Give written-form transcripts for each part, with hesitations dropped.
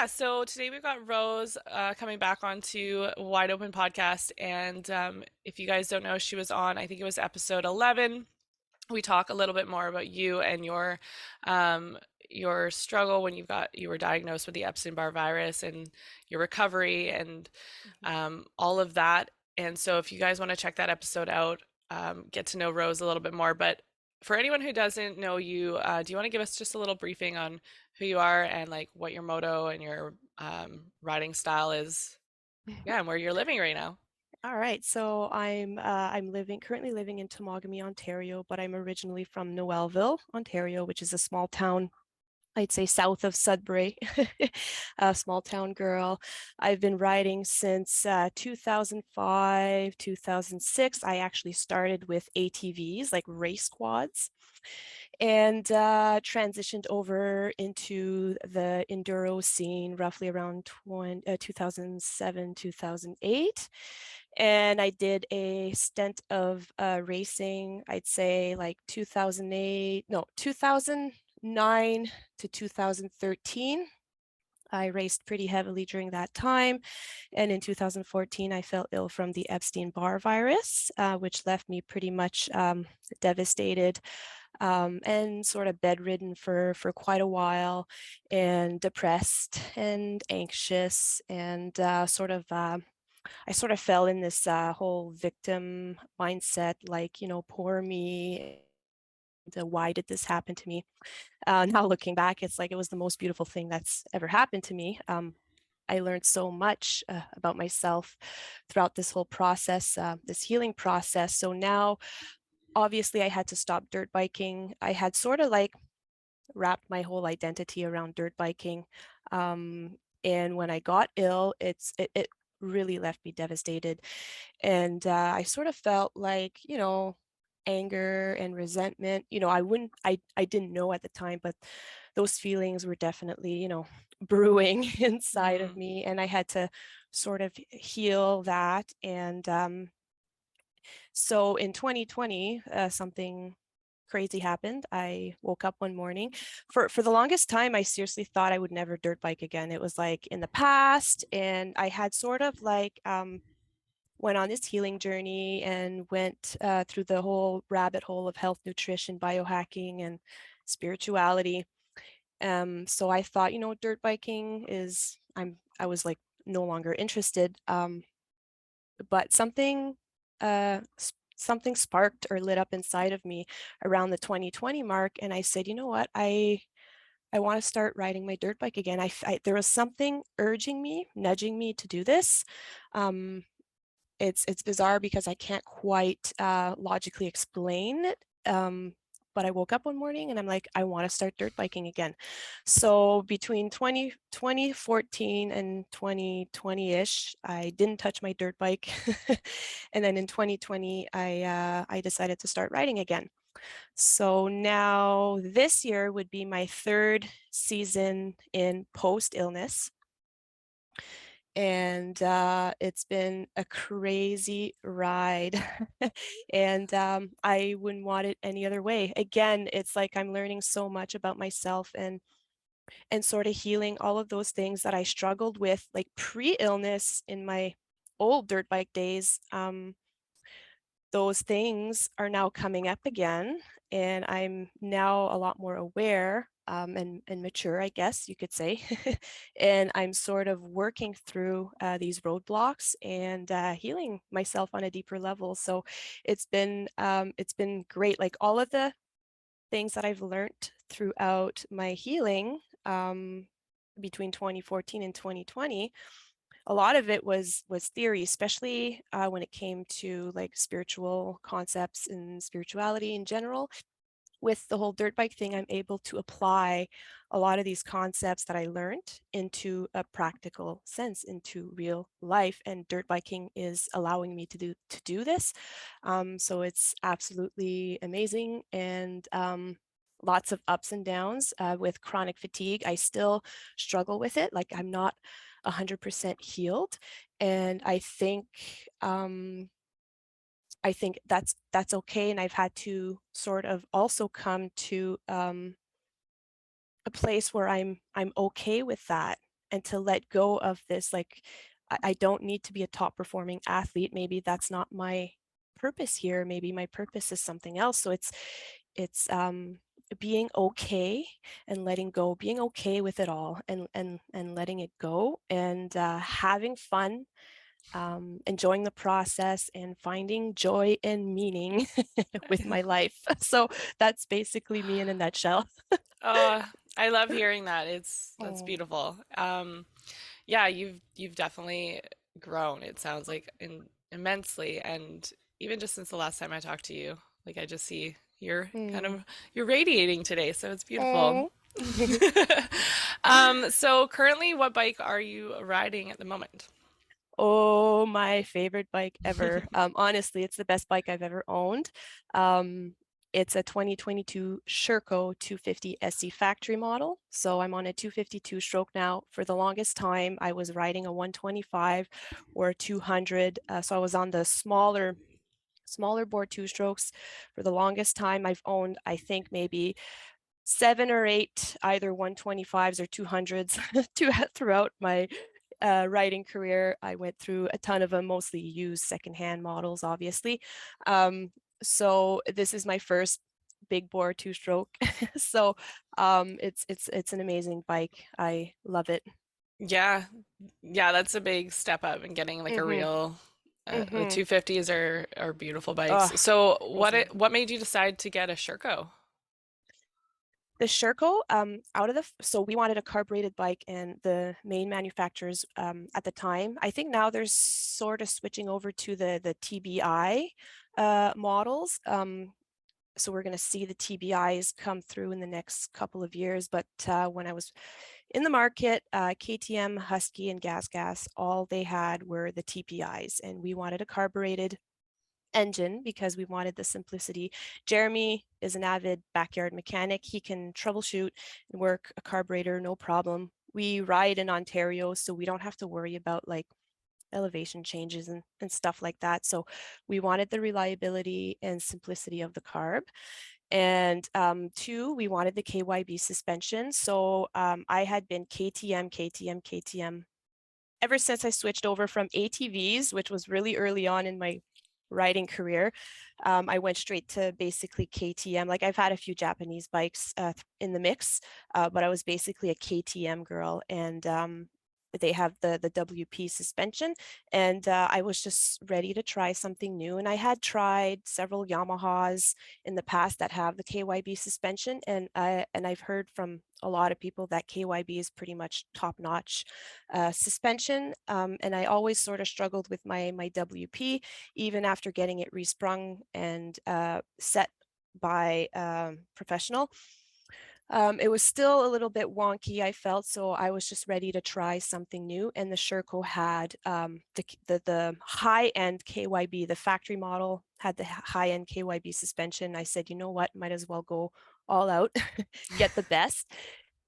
Yeah, so today we've got Rose coming back onto Wide Open Podcast. And if you guys don't know, she was on, I think it was episode 11. We talk a little bit more about you and um, your struggle when you were diagnosed with the Epstein-Barr virus and your recovery and Mhm. all of that. And so if you guys want to check that episode out, get to know Rose a little bit more. But for anyone who doesn't know you, do you want to give us just a little briefing on who you are and like what your moto and your riding style is? Yeah, and where you're living right now. All right, so I'm currently living in Temagami, Ontario, but I'm originally from Noelville, Ontario, which is a small town, I'd say south of Sudbury, a small town girl. I've been riding since 2005, 2006. I actually started with ATVs, like race quads, and transitioned over into the Enduro scene roughly around 2007, 2008. And I did a stint of racing, I'd say like 2008, no, 2009 to 2013. I raced pretty heavily during that time. And in 2014, I fell ill from the Epstein-Barr virus, which left me pretty much devastated and sort of bedridden for quite a while, and depressed and anxious, and I sort of fell in this whole victim mindset, like, poor me. Why did this happen to me? Now looking back, it's like it was the most beautiful thing that's ever happened to me. I learned so much about myself throughout this whole process, this healing process. So now, obviously, I had to stop dirt biking. I had sort of like wrapped my whole identity around dirt biking. And when I got ill, it really left me devastated. And I sort of felt like, anger and resentment. I didn't know at the time, but those feelings were definitely, brewing inside of Mm-hmm. me. And I had to sort of heal that. And so in 2020, something crazy happened. I woke up one morning. For the longest time, I seriously thought I would never dirt bike again. It was like in the past, and I had sort of like went on this healing journey and went through the whole rabbit hole of health, nutrition, biohacking, and spirituality. So I thought, dirt biking is I was like no longer interested. But something sparked or lit up inside of me around the 2020 mark, and I said, you know what, I want to start riding my dirt bike again. There was something urging me, nudging me to do this. Um, it's bizarre because I can't quite logically explain it. But I woke up one morning and I'm like, I want to start dirt biking again. So between 2014 and 2020-ish, I didn't touch my dirt bike. And then in 2020, I decided to start riding again. So now this year would be my third season in post illness, and it's been a crazy ride. And I wouldn't want it any other way. Again, it's like I'm learning so much about myself, and sort of healing all of those things that I struggled with like pre-illness in my old dirt bike days. Those things are now coming up again, and I'm now a lot more aware, and mature, I guess you could say. And I'm sort of working through these roadblocks and healing myself on a deeper level. So it's been great. Like all of the things that I've learned throughout my healing, between 2014 and 2020, a lot of it was theory, especially when it came to like spiritual concepts and spirituality in general. With the whole dirt bike thing, I'm able to apply a lot of these concepts that I learned into a practical sense, into real life, and dirt biking is allowing me to do this. So it's absolutely amazing, and lots of ups and downs with chronic fatigue. I still struggle with it. Like I'm not 100% healed, and I think that's okay. And I've had to sort of also come to a place where I'm okay with that. and to let go of this, like, I don't need to be a top performing athlete. Maybe that's not my purpose here. Maybe my purpose is something else. So it's being okay and letting go, being okay with it all, and letting it go, and having fun, enjoying the process, and finding joy and meaning with my life. So that's basically me in a nutshell. Oh, I love hearing that. That's Oh. beautiful. Yeah, you've definitely grown. It sounds like immensely, and even just since the last time I talked to you, like I just see Mm. you're radiating today, so it's beautiful. Oh. So currently, what bike are you riding at the moment? Oh, my favorite bike ever. Honestly, it's the best bike I've ever owned. Um, it's a 2022 SHERCO 250 SE factory model. So I'm on a 252 stroke now. For the longest time, I was riding a 125 or a 200. So I was on the smaller bore two strokes for the longest time. I've owned, I think, maybe 7 or 8 either 125s or 200s throughout my riding career. I went through a ton of them, mostly used secondhand models, obviously. Um, so this is my first big bore two stroke. So it's an amazing bike. I love it. Yeah, yeah, that's a big step up in getting like a Mm-hmm. real. The Mm-hmm. 250s are beautiful bikes. Oh, So amazing. what made you decide to get a Sherco? The Sherco, so we wanted a carbureted bike, and the main manufacturers at the time, I think now they're sort of switching over to the TBI models. So we're going to see the TBIs come through in the next couple of years. But when I was in the market, KTM, Husky, and Gas, all they had were the TPIs, and we wanted a carbureted engine because we wanted the simplicity. Jeremy is an avid backyard mechanic. He can troubleshoot and work a carburetor, no problem. We ride in Ontario, so we don't have to worry about like elevation changes and stuff like that. So we wanted the reliability and simplicity of the carb. And two, we wanted the KYB suspension. So I had been KTM ever since I switched over from ATVs, which was really early on in my riding career. I went straight to basically KTM. Like, I've had a few Japanese bikes in the mix, but I was basically a KTM girl, and they have the WP suspension, and I was just ready to try something new. And I had tried several Yamahas in the past that have the KYB suspension, and I've heard from a lot of people that KYB is pretty much top notch suspension. And I always sort of struggled with my WP, even after getting it resprung and set by professional. It was still a little bit wonky, I felt, so I was just ready to try something new. And the Sherco had the high-end KYB, the factory model had the high-end KYB suspension. I said, you know what, might as well go all out, get the best.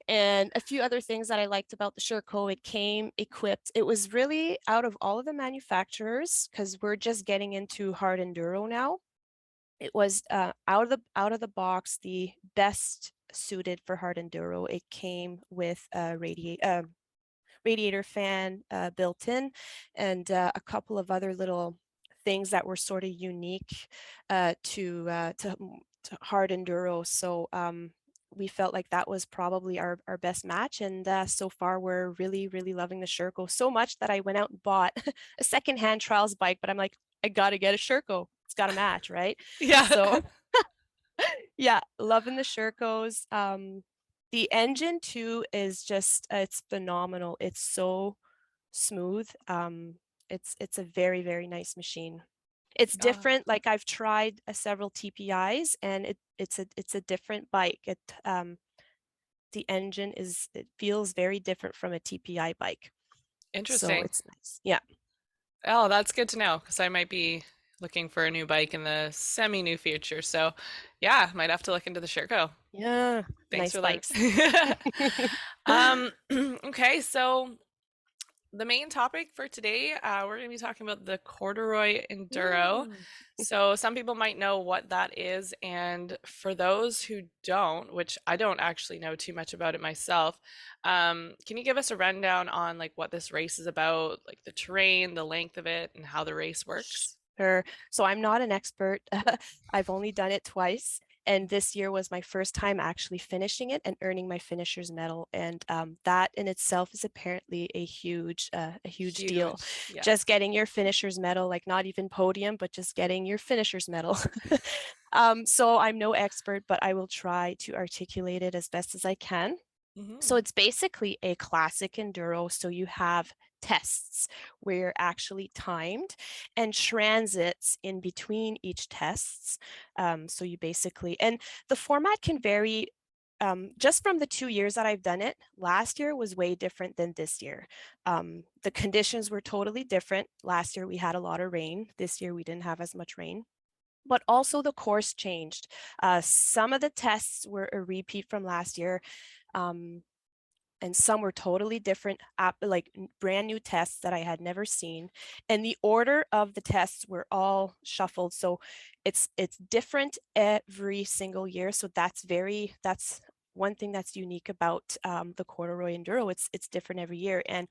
And a few other things that I liked about the Sherco, it came equipped. It was really, out of all of the manufacturers, because we're just getting into hard enduro now, it was out of the box the best suited for hard enduro. It came with a radiator fan built in, and a couple of other little things that were sort of unique to hard enduro. So we felt like that was probably our best match, and so far we're really, really loving the Sherco so much that I went out and bought a secondhand trials bike. But I'm like, I gotta get a Sherco. It's got to match, right? Yeah. So yeah, loving the Shercos. The engine too is just it's phenomenal. It's so smooth. It's a very, very nice machine. It's Oh, different. Like, I've tried several TPIs, and it's a different bike. The engine it feels very different from a TPI bike. So interesting. it's nice. Yeah. Oh, that's good to know because I might be looking for a new bike in the semi-new future. So, yeah, might have to look into the Sherco. Yeah. Thanks Nice for letting. bikes. Okay, so the main topic for today, we're going to be talking about the Corduroy Enduro. Mm. So, some people might know what that is, and for those who don't, which I don't actually know too much about it myself, can you give us a rundown on like what this race is about, like the terrain, the length of it, and how the race works? Sure. So I'm not an expert. I've only done it twice. And this year was my first time actually finishing it and earning my finisher's medal. And that in itself is apparently a huge deal. Huge, yeah. Just getting your finisher's medal, like not even podium, but just getting your finisher's medal. So I'm no expert, but I will try to articulate it as best as I can. So Hmm. it's basically a classic enduro. So you have tests where you're actually timed and transits in between each tests. So you basically, and the format can vary just from the 2 years that I've done it. Last year was way different than this year. The conditions were totally different. Last year we had a lot of rain. This year we didn't have as much rain. But also the course changed. Some of the tests were a repeat from last year. Um, and some were totally different, like brand new tests that I had never seen. And the order of the tests were all shuffled. So it's different every single year. So that's one thing that's unique about the Corduroy Enduro. It's different every year. And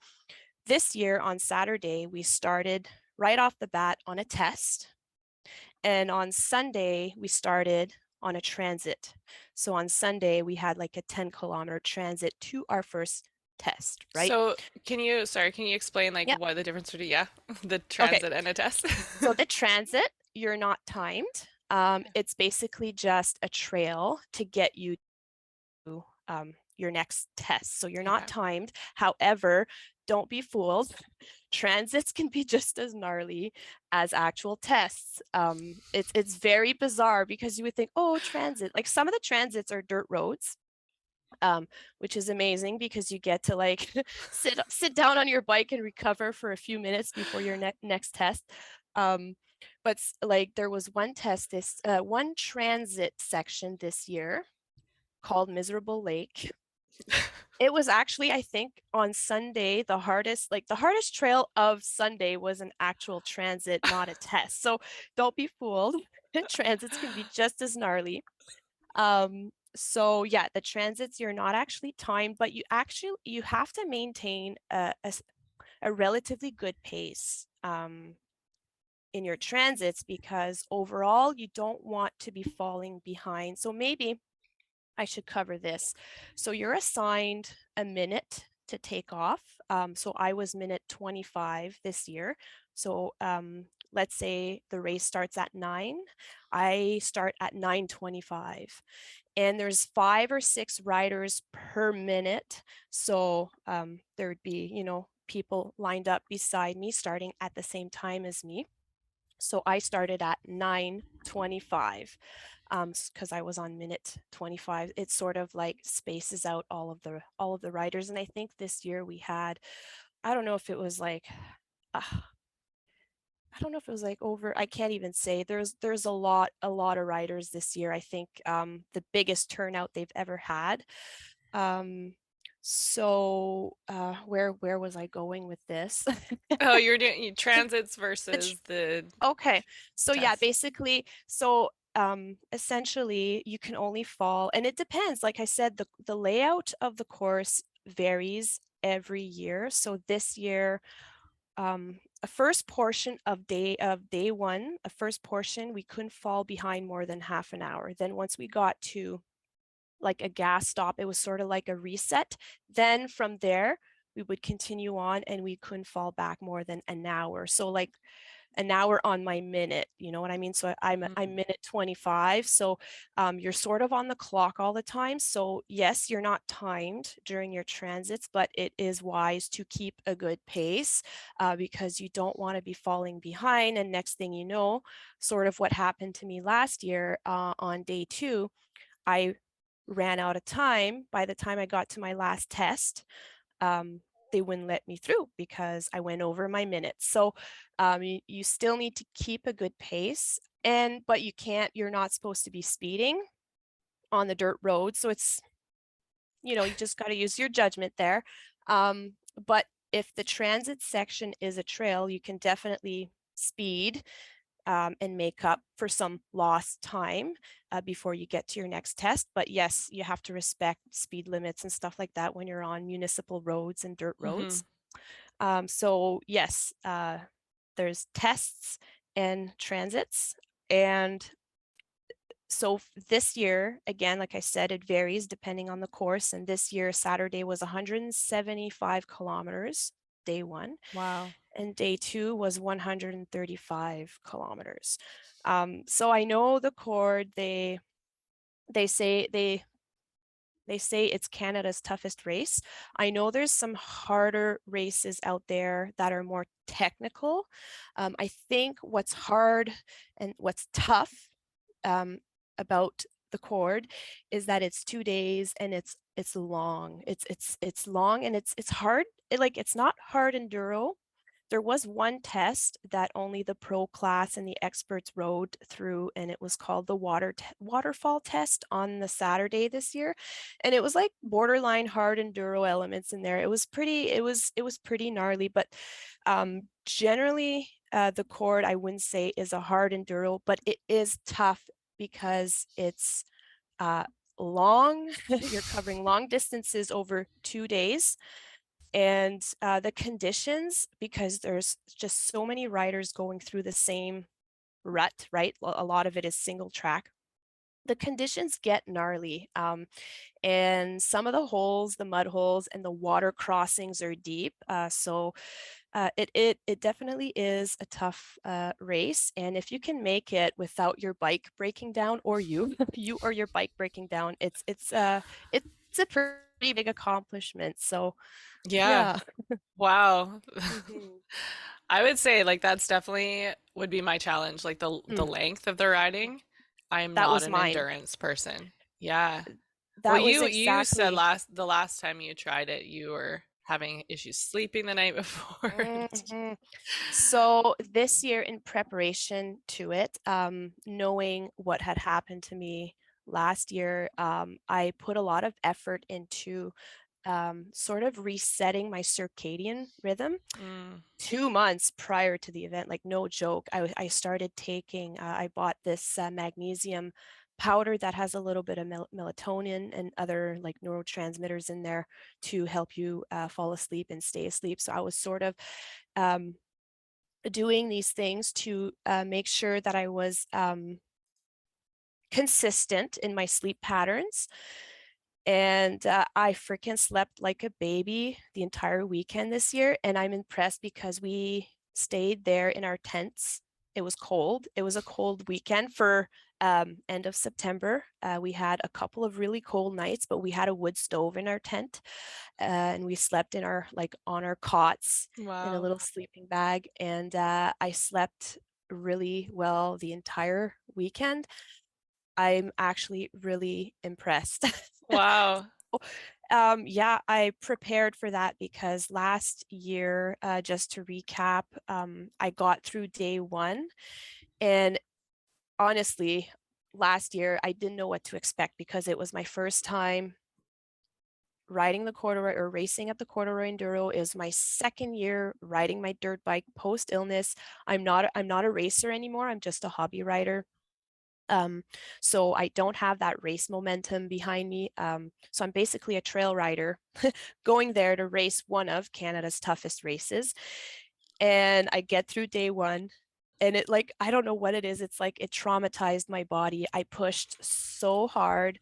this year on Saturday, we started right off the bat on a test. And on Sunday, we started on a transit. So on Sunday, we had like a 10-kilometer transit to our first test, right? So, can you explain like Yeah. what the difference would be? Yeah, the Okay. transit and a test. So the transit, you're not timed. It's basically just a trail to get you to your next test. So you're not Okay. timed. However, don't be fooled. Transits can be just as gnarly as actual tests. It's very bizarre because you would think, oh, transit. Like some of the transits are dirt roads, which is amazing because you get to like sit down on your bike and recover for a few minutes before your next test. Um, but like there was one transit section this year called Miserable Lake. It was actually, I think, on Sunday, the hardest trail of Sunday was an actual transit, not a test. So don't be fooled. Transits can be just as gnarly. So yeah, the transits, you're not actually timed, but you have to maintain a relatively good pace in your transits because overall you don't want to be falling behind. So maybe I should cover this. So you're assigned a minute to take off. So I was minute 25 this year. So let's say the race starts at 9. I start at 9:25. And there's 5 or 6 riders per minute. So there would be, people lined up beside me starting at the same time as me. So I started at 9:25 because I was on minute 25. It sort of like spaces out all of the riders. And I think this year we had, I don't know if it was like, I don't know if it was like over, I can't even say. There's a lot of riders this year. I think the biggest turnout they've ever had. Um, where was I going with this? Oh, you're doing transits The versus the Okay, so yeah, test. basically, essentially you can only fall, and it depends. Like I said, the layout of the course varies every year. So this year, a first portion of day one, a first portion, we couldn't fall behind more than half an hour. Then once we got to like a gas stop, it was sort of like a reset. Then from there, we would continue on and we couldn't fall back more than an hour. So like an hour on my minute, you know what I mean? So I'm Mhm. minute 25. So you're sort of on the clock all the time. So yes, you're not timed during your transits, but it is wise to keep a good pace because you don't want to be falling behind. And next thing you know, sort of what happened to me last year on day 2, I ran out of time. By the time I got to my last test, um, they wouldn't let me through because I went over my minutes. So you still need to keep a good pace, but you're not supposed to be speeding on the dirt road. So it's, you just got to use your judgment there. But if the transit section is a trail, you can definitely speed and make up for some lost time before you get to your next test. But yes, you have to respect speed limits and stuff like that when you're on municipal roads and dirt roads. Mhm. So yes, there's tests and transits. And so this year, again, like I said, it varies depending on the course. And this year, Saturday was 175 kilometers, day one, Wow. and day two was 135 kilometers. So I know the cord, they say they say it's Canada's toughest race. I know there's some harder races out there that are more technical. I think what's hard and what's tough um, about the cord is that it's 2 days and it's long. It's long and it's hard. It's not hard enduro. There was one test that only the pro class and the experts rode through, and it was called the waterfall test on the Saturday this year, and it was like borderline hard enduro elements in there. It was pretty gnarly, but generally the cord I wouldn't say is a hard enduro, but it is tough because it's uh, long. You're covering long distances over 2 days. And the conditions, because there's just so many riders going through the same rut, right? A lot of it is single track. The conditions get gnarly. And some of the holes, the mud holes and the water crossings are deep. So it definitely is a tough race. And if you can make it without your bike breaking down, or you you or your bike breaking down, it's a pretty big accomplishment. So Yeah. yeah. Wow. Mhm. I would say like that's definitely would be my challenge, like the Mm, length of the riding. I'm that not was an mine. endurance person. Yeah. Well, That was you said exactly. the last time you tried it, you were having issues sleeping the night before. Mhm. So this year, in preparation to it, knowing what had happened to me last year, I put a lot of effort into sort of resetting my circadian rhythm. Mm, 2 months prior to the event, like no joke, I started taking, I bought this magnesium powder that has a little bit of melatonin and other like neurotransmitters in there to help you fall asleep and stay asleep. So I was sort of um, doing these things to make sure that I was consistent in my sleep patterns. And I freaking slept like a baby the entire weekend this year. And I'm impressed because we stayed there in our tents. It was cold. It was a cold weekend for end of September. We had a couple of really cold nights, but we had a wood stove in our tent, and we slept in our like on our cots in a wow. little sleeping bag. And I slept really well the entire weekend. I'm actually really impressed. Wow. Yeah, I prepared for that because last year, just to recap, I got through day one. And honestly, last year, I didn't know what to expect because it was my first time riding the corduroy or racing at the corduroy enduro. Is my second year riding my dirt bike post illness. I'm not a racer anymore. I'm just a hobby rider. Um, so I don't have that race momentum behind me. So I'm basically a trail rider going there to race one of Canada's toughest races. And I get through day one, and it like, I don't know what it is. It's like it traumatized my body. I pushed so hard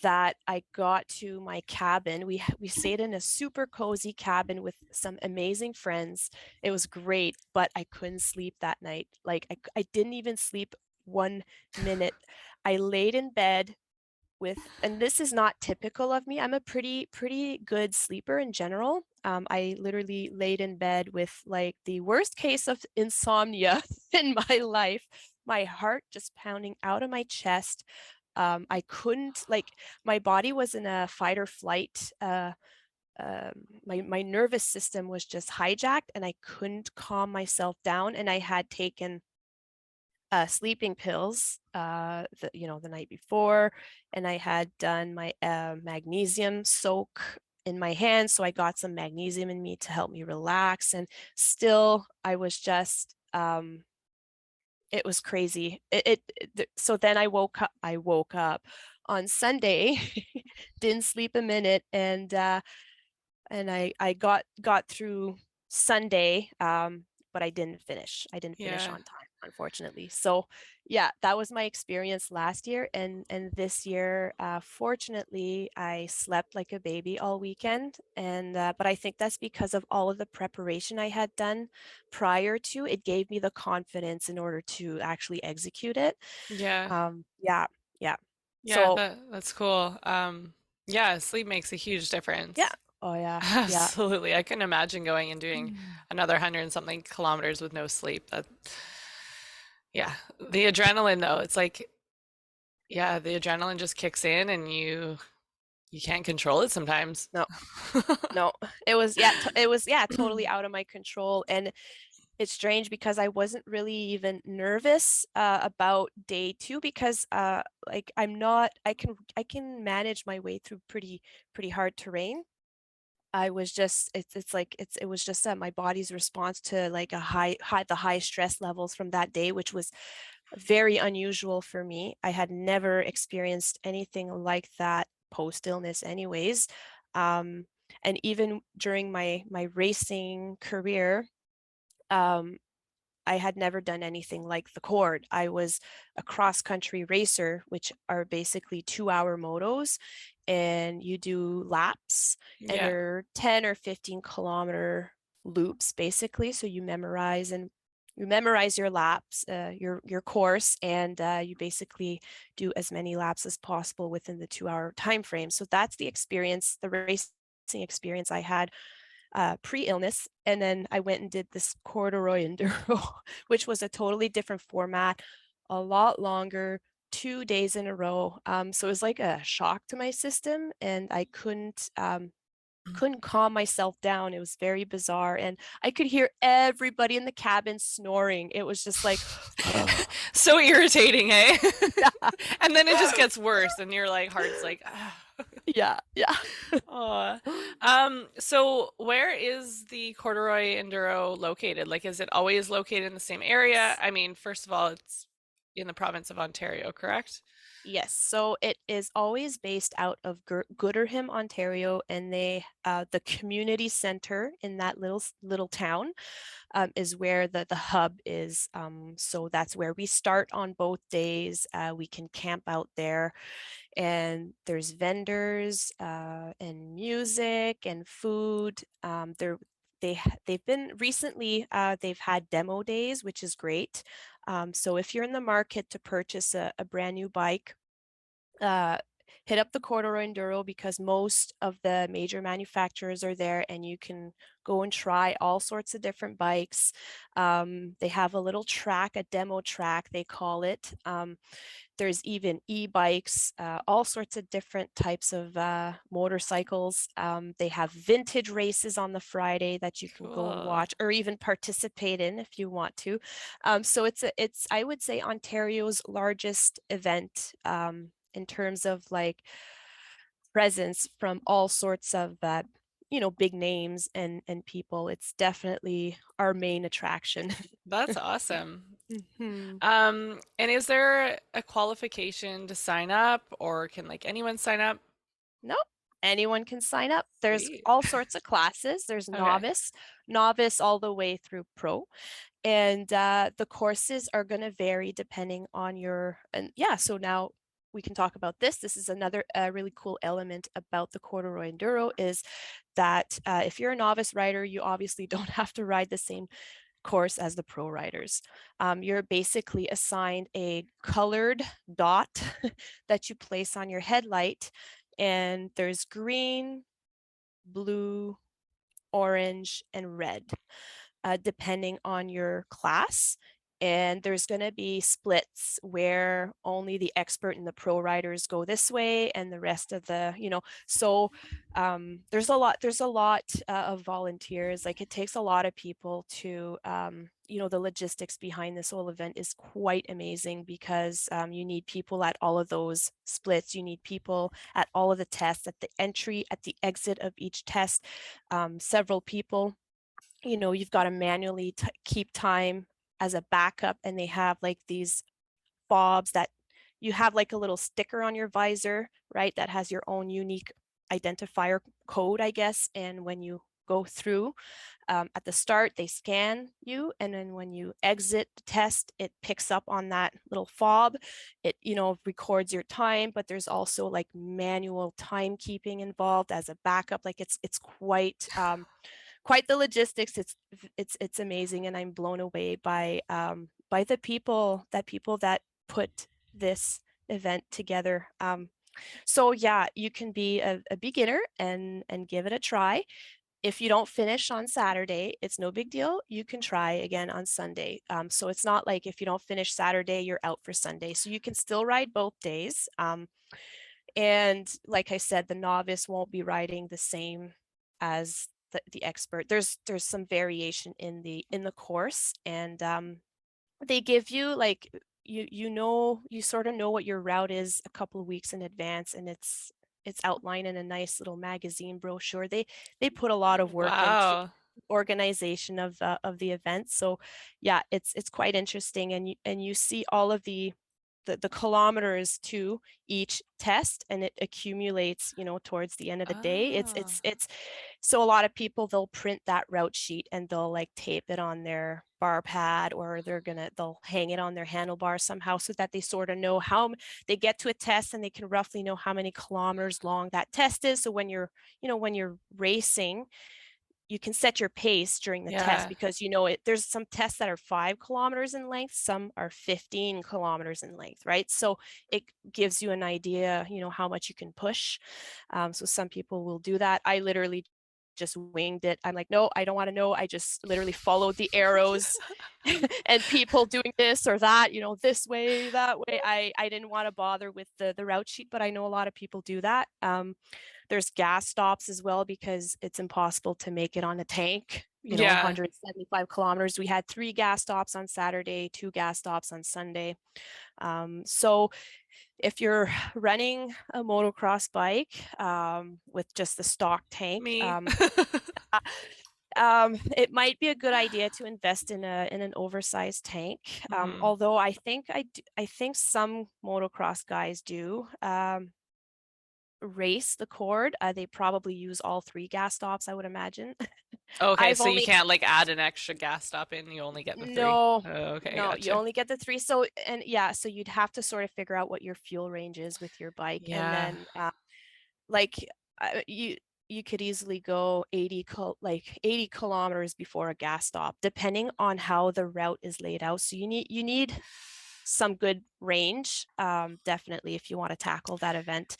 that I got to my cabin. We stayed in a super cozy cabin with some amazing friends. It was great, but I couldn't sleep that night. Like I didn't even sleep 1 minute. I laid in bed with, and this is not typical of me. I'm a pretty good sleeper in general. I literally laid in bed with like the worst case of insomnia in my life. My heart just pounding out of my chest. I couldn't like, my body was in a fight or flight. My nervous system was just hijacked, and I couldn't calm myself down. And I had taken sleeping pills the night before, and I had done my magnesium soak in my hands. So I got some magnesium in me to help me relax. And still, I was just, it was crazy. So then I woke up. I woke up on Sunday, didn't sleep a minute, and I got through Sunday, but I didn't finish. I didn't finish Yeah. on time, unfortunately. So yeah, that was my experience last year, and this year, fortunately, I slept like a baby all weekend, and but I think that's because of all of the preparation I had done prior to. It gave me the confidence in order to actually execute it. Yeah. Yeah, yeah. Yeah, So that's cool. Yeah, sleep makes a huge yeah. difference. Oh yeah, yeah. Absolutely. I couldn't imagine going and doing another 100 and something kilometers with no sleep. That, yeah. The adrenaline though, it's like, yeah, the adrenaline just kicks in and you can't control it sometimes. No, no, it was yeah, it was yeah, totally out of my control. And it's strange because I wasn't really even nervous about day two because like I'm not, I can manage my way through pretty hard terrain. I was just it's like it was just my body's response to like a the high stress levels from that day, which was very unusual for me. I had never experienced anything like that post illness anyways. Um, and even during my racing career, um, I had never done anything like the cord. I was a cross country racer, which are basically 2 hour motos, and you do laps, and Yeah, they're 10 or 15 kilometer loops basically. So you memorize your laps, your course, and you basically do as many laps as possible within the 2 hour time frame. So that's the experience, the racing experience I had pre-illness. And then I went and did this corduroy enduro, which was a totally different format, a lot longer, 2 days in a row. So it was like a shock to my system, and I couldn't calm myself down. It was very bizarre, and I could hear everybody in the cabin snoring. It was just like, so irritating, hey? yeah, And then it just gets worse, and your like heart's like, ah. yeah, yeah. Oh. So where is the Corduroy Enduro located? Like, is it always located in the same area? I mean, first of all, it's in the province of Ontario, correct? Yes, so it is always based out of Gooderham, Ontario, and the community center in that little town is where the hub is. So that's where we start on both days. We can camp out there, and there's vendors and music and food. They've been recently, they've had demo days, which is great. So if you're in the market to purchase a brand new bike, uh, hit up the Corduroy Enduro, because most of the major manufacturers are there, and you can go and try all sorts of different bikes. They have a little track, a demo track, they call it. There's even e-bikes, all sorts of different types of motorcycles. They have vintage races on the Friday that you can go and Cool. watch or even participate in if you want to. So it's I would say Ontario's largest event in terms of like presence from all sorts of big names and people. It's definitely our main attraction. That's awesome. Mhm. And is there a qualification to sign up, or can like anyone sign up? Nope. Anyone can sign up. There's Sweet. all sorts of classes. There's Okay. novice all the way through pro. And the courses are going to vary depending on and yeah, so now we can talk about this. This is another really cool element about the Corduroy Enduro is that if you're a novice rider, you obviously don't have to ride the same course as the pro riders. You're basically assigned a colored dot that you place on your headlight, and there's green, blue, orange, and red, depending on your class. and there's going to be splits where only the expert and the pro riders go this way and the rest of the, so there's a lot of volunteers. Like, it takes a lot of people to, the logistics behind this whole event is quite amazing, because you need people at all of those splits. You need people at all of the tests, at the entry, at the exit of each test, several people. You've got to manually keep time as a backup, and they have like these fobs that you have like a little sticker on your visor, right, that has your own unique identifier code, I guess. And when you go through, at the start, they scan you, and then when you exit the test, it picks up on that little fob. It, records your time, but there's also like manual timekeeping involved as a backup. Like, it's quite the logistics. It's amazing, and I'm blown away by the people that put this event together. So yeah, you can be a beginner and give it a try. If you don't finish on Saturday, it's no big deal. You can try again on Sunday. So it's not like if you don't finish Saturday, you're out for Sunday. So you can still ride both days. And like I said, the novice won't be riding the same as the expert. There's some variation in the course, and they give you like, you sort of know what your route is a couple of weeks in advance, and it's outlined in a nice little magazine brochure. They put a lot of work into Wow. organization of the event. So yeah, it's quite interesting, and you see all of the kilometers to each test, and it accumulates, towards the end of the day. Oh. It's so a lot of people, they'll print that route sheet and they'll like tape it on their bar pad, or they'll hang it on their handlebar somehow, so that they sort of know how they get to a test, and they can roughly know how many kilometers long that test is. So when you're racing, you can set your pace during the test, Yeah. because there's some tests that are 5 kilometers in length, some are 15 kilometers in length, right? So it gives you an idea, how much you can push. So some people will do that. I literally just winged it. I'm like, no, I don't want to know. I just literally followed the arrows and people doing this or that, this way, that way. I didn't want to bother with the route sheet, but I know a lot of people do that. There's gas stops as well, because it's impossible to make it on a tank, Yeah. 175 kilometers. We had 3 gas stops on Saturday, 2 gas stops on Sunday. So if you're running a motocross bike with just the stock tank, Me. it might be a good idea to invest in an oversized tank. Mhm. Although I think some motocross guys do. Race the cord. They probably use all 3 gas stops, I would imagine. Okay, I've so you only can't like add an extra gas stop in, you only get the three. No, Oh, okay, no, you gotcha. only get the 3. So, and yeah, so you'd have to sort of figure out what your fuel range is with your bike, and Yeah. then like you could easily go 80 kilometers before a gas stop, depending on how the route is laid out. So you need some good range, definitely, if you want to tackle that event.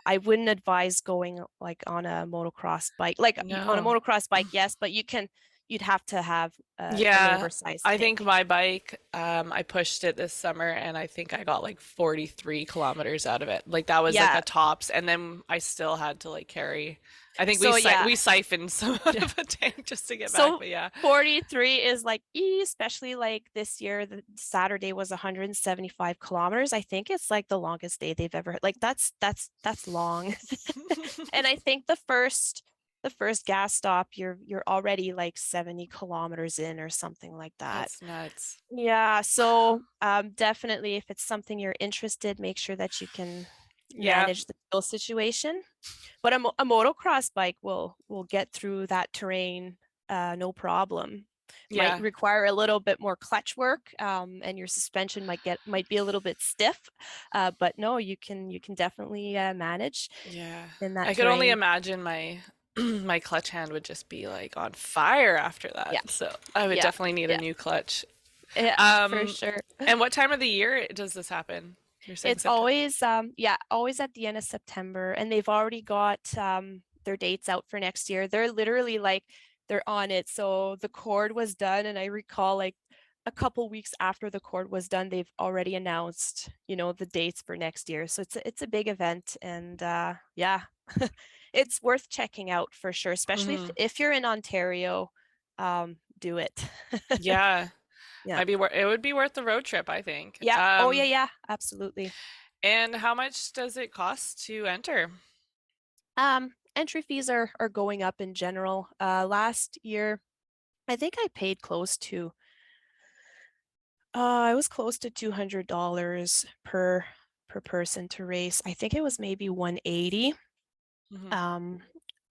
I wouldn't advise going like on a motocross bike, like on a No. motocross bike, yes, but you'd have to have an Yeah, oversized I think tank. my bike, I pushed it this summer and I think I got like 43 kilometers out of it. Like that was like Yeah. a tops, and then I still had to like carry. I think So yeah. we siphoned some out of a tank just to get back, So but yeah. 43 is like, especially like this year, the Saturday was 175 kilometers. I think it's like the longest day they've ever, like that's long. And I think the first gas stop, you're already like 70 kilometers in or something like that. That's nuts. Yeah, so definitely, if it's something you're interested, make sure that you can Yeah. manage the fuel situation. But a motocross bike will get through that terrain, no problem. Might Yeah. require a little bit more clutch work, and your suspension might be a little bit stiff, but no, you can definitely manage Yeah. in that I could only terrain. imagine my my clutch hand would just be like on fire after that. Yeah, So I would yeah, definitely need a yeah, new clutch. yeah, for Um, sure. and what time of the year does this happen? You're saying It's September. always always at the end of September, and they've already got their dates out for next year. They're literally like they're on it. So the cord was done, and I recall like a couple weeks after the cord was done, they've already announced, the dates for next year. So it's a big event, and yeah, it's worth checking out for sure, especially if Hmm. if you're in Ontario, do it. Yeah, Yeah. might be it would be worth the road trip, I think. Yeah. Oh yeah, yeah, absolutely. And how much does it cost to enter? Entry fees are going up in general. Last year, I think I paid close to I was close to $200 per person to race. I think it was maybe 180. Hmm. Um,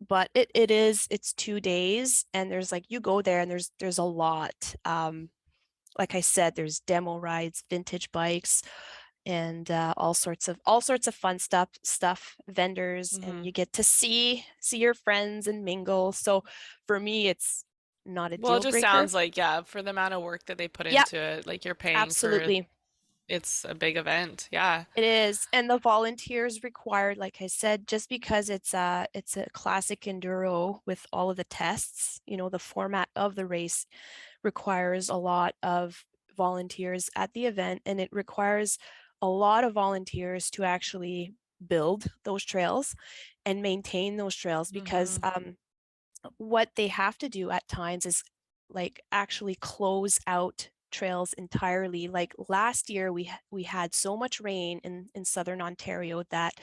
but it's 2 days, and there's like, you go there and there's a lot. Like I said, there's demo rides, vintage bikes, and all sorts of fun stuff, vendors, and Hmm. you get to see your friends and mingle. So for me, it's not a Well, it deal just breaker. sounds like, yeah, for the amount of work that they put Yeah, into it, like you're paying for absolutely. it's a big event. Yeah. It is, and the volunteers required, like I said, just because it's a classic enduro with all of the tests, the format of the race requires a lot of volunteers at the event, and it requires a lot of volunteers to actually build those trails and maintain those trails, because Hmm. what they have to do at times is like actually close out trails entirely. Like last year, we had so much rain in southern Ontario that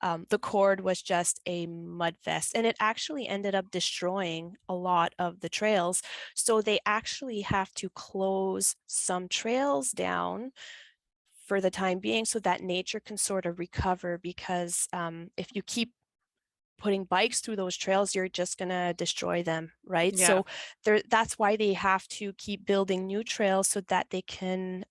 the cord was just a mud fest, and it actually ended up destroying a lot of the trails. So they actually have to close some trails down for the time being so that nature can sort of recover, because if you keep putting bikes through those trails, you're just going to destroy them, right? Yeah. So that's why they have to keep building new trails so that they can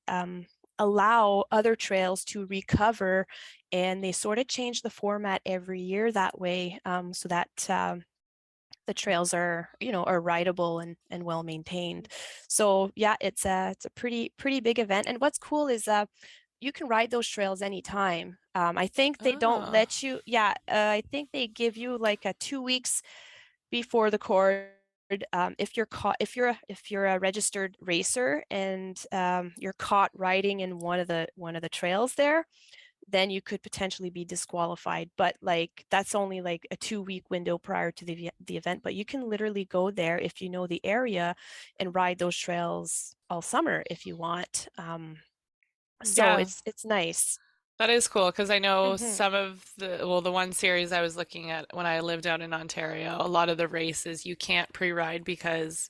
allow other trails to recover. And they sort of change the format every year that way, so that the trails are rideable and well maintained. So yeah, it's a pretty big event. And what's cool is you can ride those trails anytime. I think they don't Oh. let you, yeah, I think they give you like a 2 weeks before the cord. If you're caught, if you're a registered racer, and you're caught riding in one of the trails there, then you could potentially be disqualified. But like, that's only like a 2 week window prior to the event. But you can literally go there if you know the area and ride those trails all summer if you want. So Yeah. it's nice. That is cool because I know Hmm. some of the one series I was looking at when I lived out in Ontario, a lot of the races you can't pre-ride because,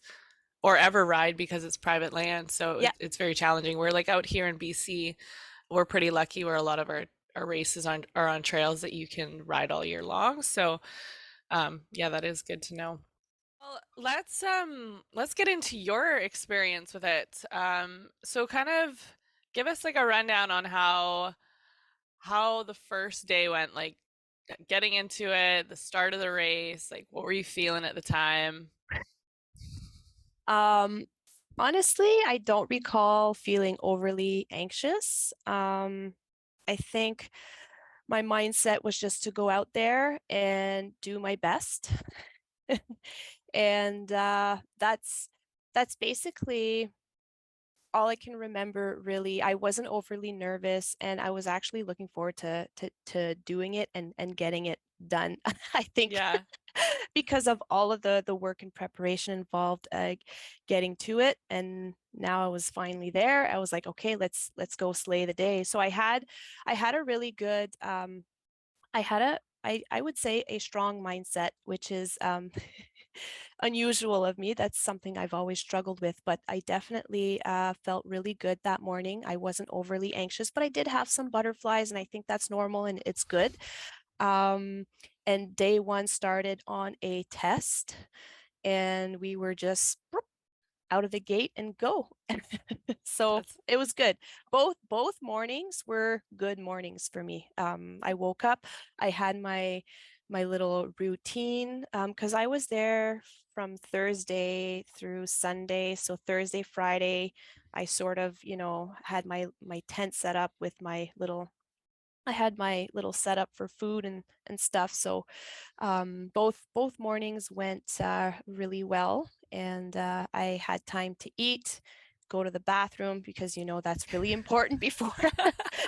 or ever ride because it's private land. So Yeah. it's very challenging. We're like out here in BC, we're pretty lucky where a lot of our races are on trails that you can ride all year long. So, yeah, that is good to know. Well, let's get into your experience with it. So kind of give us like a rundown on how the first day went, like getting into it, the start of the race, like what were you feeling at the time? Um, Honestly, I don't recall feeling overly anxious. I think my mindset was just to go out there and do my best. And that's basically all I can remember, really. I wasn't overly nervous, and I was actually looking forward to doing it and getting it done. I think Yeah. because of all of the work and preparation involved, getting to it, and now I was finally there. I was like, okay, let's go slay the day. So I had a really good I had I would say a strong mindset, which is unusual of me. That's something I've always struggled with, but I definitely felt really good that morning. I wasn't overly anxious, but I did have some butterflies, and I think that's normal and it's good. Um, and day one started on a test, and we were just out of the gate and go. So That's it was good. Both mornings were good mornings for me. I woke up, I had my little routine, because I was there from Thursday through Sunday. So Thursday, Friday, I sort of, had my tent set up with my little I had my little setup for food and stuff. So both mornings went really well, and I had time to eat, go to the bathroom because that's really important before.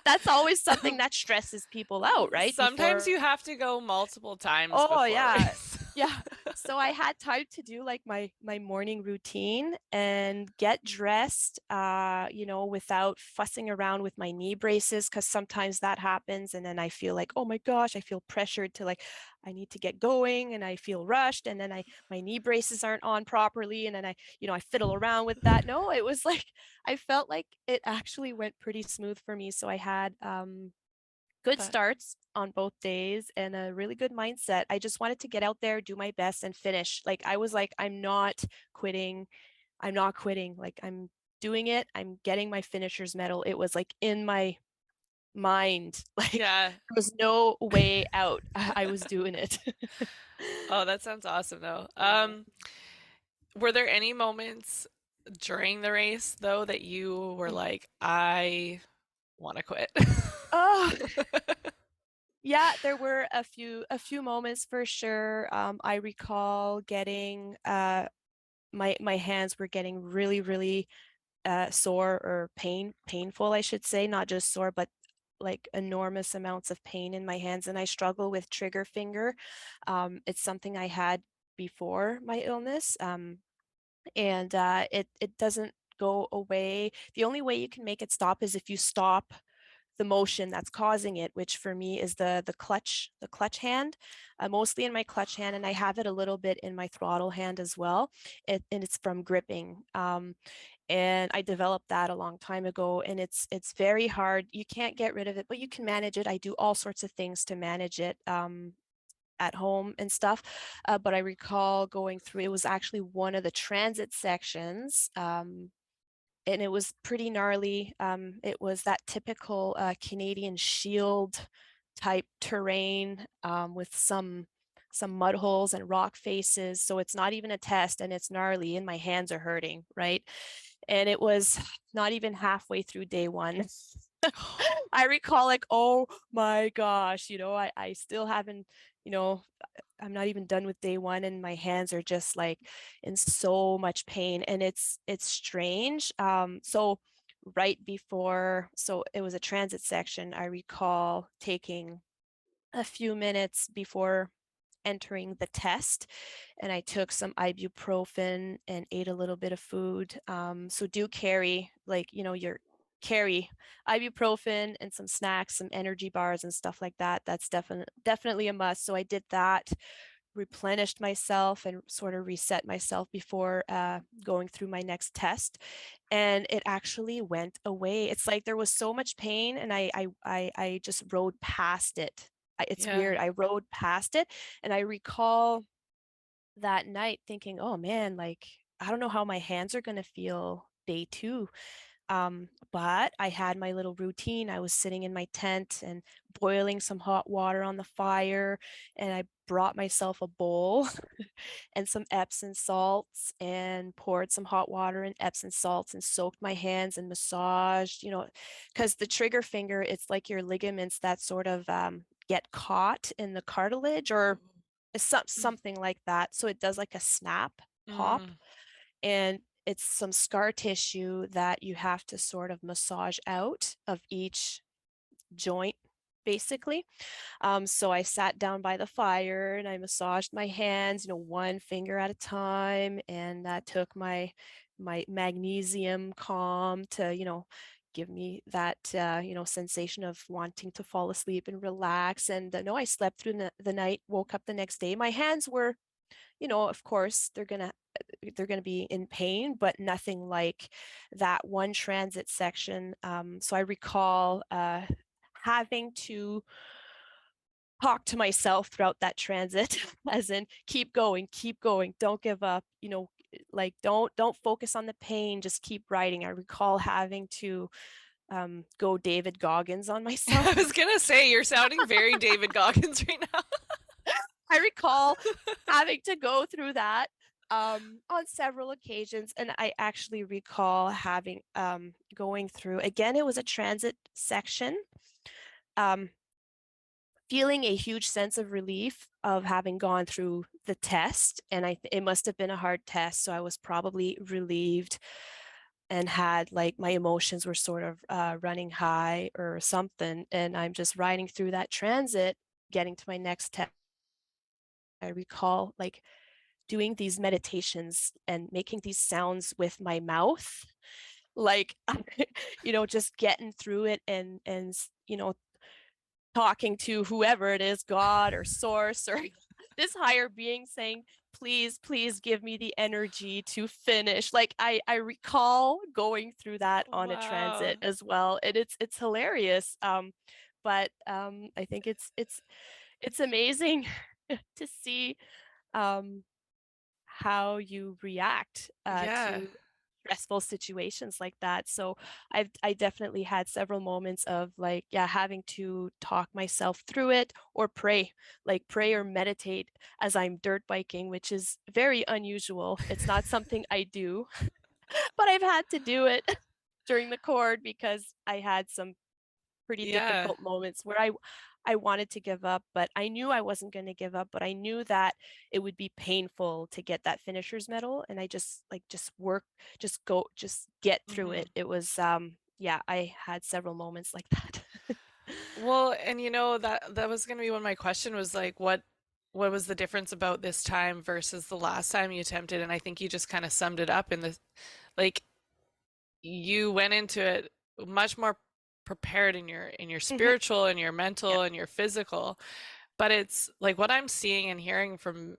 That's always something that stresses people out, right? Sometimes Before. you have to go multiple times Oh before a yeah. race. Yeah. So I had time to do like my morning routine and get dressed, without fussing around with my knee braces, because sometimes that happens. And then I feel like, oh my gosh, I feel pressured to like, I need to get going and I feel rushed. And then my knee braces aren't on properly. And then I fiddle around with that. No, it was like, I felt like it actually went pretty smooth for me. So I had, good That starts on both days and a really good mindset. I just wanted to get out there, do my best, and finish. Like I was like, I'm not quitting. I'm not quitting. Like I'm doing it. I'm getting my finisher's medal. It was like in my mind. Like yeah. there was no way out. I was doing it. Oh, that sounds awesome though. Yeah. Were there any moments during the race though that you were like, I want to quit? Oh, yeah, there were a few moments for sure. I recall getting my hands were getting really, really sore or painful, I should say, not just sore, but like enormous amounts of pain in my hands. And I struggle with trigger finger. It's something I had before my illness. And it doesn't go away. The only way you can make it stop is if you stop the motion that's causing it, which for me is the clutch hand, mostly in my clutch hand, and I have it a little bit in my throttle hand as well. And it's from gripping. And I developed that a long time ago, and it's very hard. You can't get rid of it, but you can manage it. I do all sorts of things to manage it. At home and stuff. But I recall going through, it was actually one of the transit sections. And it was pretty gnarly. It was that typical Canadian shield type terrain, with some mud holes and rock faces. So it's not even a test, and it's gnarly, and my hands are hurting, right? And it was not even halfway through day one. I recall like, oh my gosh, I still haven't, you know, I'm not even done with day one, and my hands are just like in so much pain, and it's strange. So right before, so it was a transit section. I recall taking a few minutes before entering the test, and I took some ibuprofen and ate a little bit of food. So do carry, like, your carry ibuprofen and some snacks, some energy bars and stuff like that. That's definitely a must. So I did that, replenished myself and sort of reset myself before going through my next test, and it actually went away. It's like there was so much pain, and I just rode past it. It's Yeah. weird. I rode past it, and I recall that night thinking, oh man, like I don't know how my hands are going to feel day two. But I had my little routine. I was sitting in my tent and boiling some hot water on the fire, and I brought myself a bowl and some Epsom salts and poured some hot water and Epsom salts and soaked my hands and massaged, because the trigger finger, it's like your ligaments that sort of get caught in the cartilage, or something like that. So it does like a snap pop, Mm. and it's some scar tissue that you have to sort of massage out of each joint, basically. So I sat down by the fire and I massaged my hands, one finger at a time, and that took my magnesium calm to, give me that sensation of wanting to fall asleep and relax. And no, I slept through the night, woke up the next day. My hands were, of course, they're gonna be in pain, but nothing like that one transit section. So I recall having to talk to myself throughout that transit, as in keep going, don't give up, like don't focus on the pain, just keep writing. I recall having to go David Goggins on I myself. was gonna say you're sounding very David Goggins right now. I recall having to go through that on several occasions. And I actually recall having going through, again, it was a transit section, um, feeling a huge sense of relief of having gone through the test. And it must have been a hard test. So I was probably relieved and had like my emotions were sort of running high or something. And I'm just riding through that transit, getting to my next test. I recall like doing these meditations and making these sounds with my mouth, like, just getting through it and talking to whoever it is, God or source or this higher being saying, please, please give me the energy to finish. Like I recall going through that on a Wow. transit as well. And it's hilarious. But I think it's amazing to see um how you react Yeah. to stressful situations like that. So I definitely had several moments of like, yeah, having to talk myself through it or pray, like pray or meditate as I'm dirt biking, which is very unusual. It's not something I do, but I've had to do it during the cord because I had some pretty Yeah. difficult moments where I wanted to give up, but I knew I wasn't going to give up, but I knew that it would be painful to get that finisher's medal, and I just like just work, just go, just get through Hmm. it. It was yeah, I had several moments like that. Well, and that was going to be one of my question was like what was the difference about this time versus the last time you attempted? And I think you just kind of summed it up in the like you went into it much more prepared in your Mhm. spiritual and your Yeah. mental and your physical. But it's like what I'm seeing and hearing from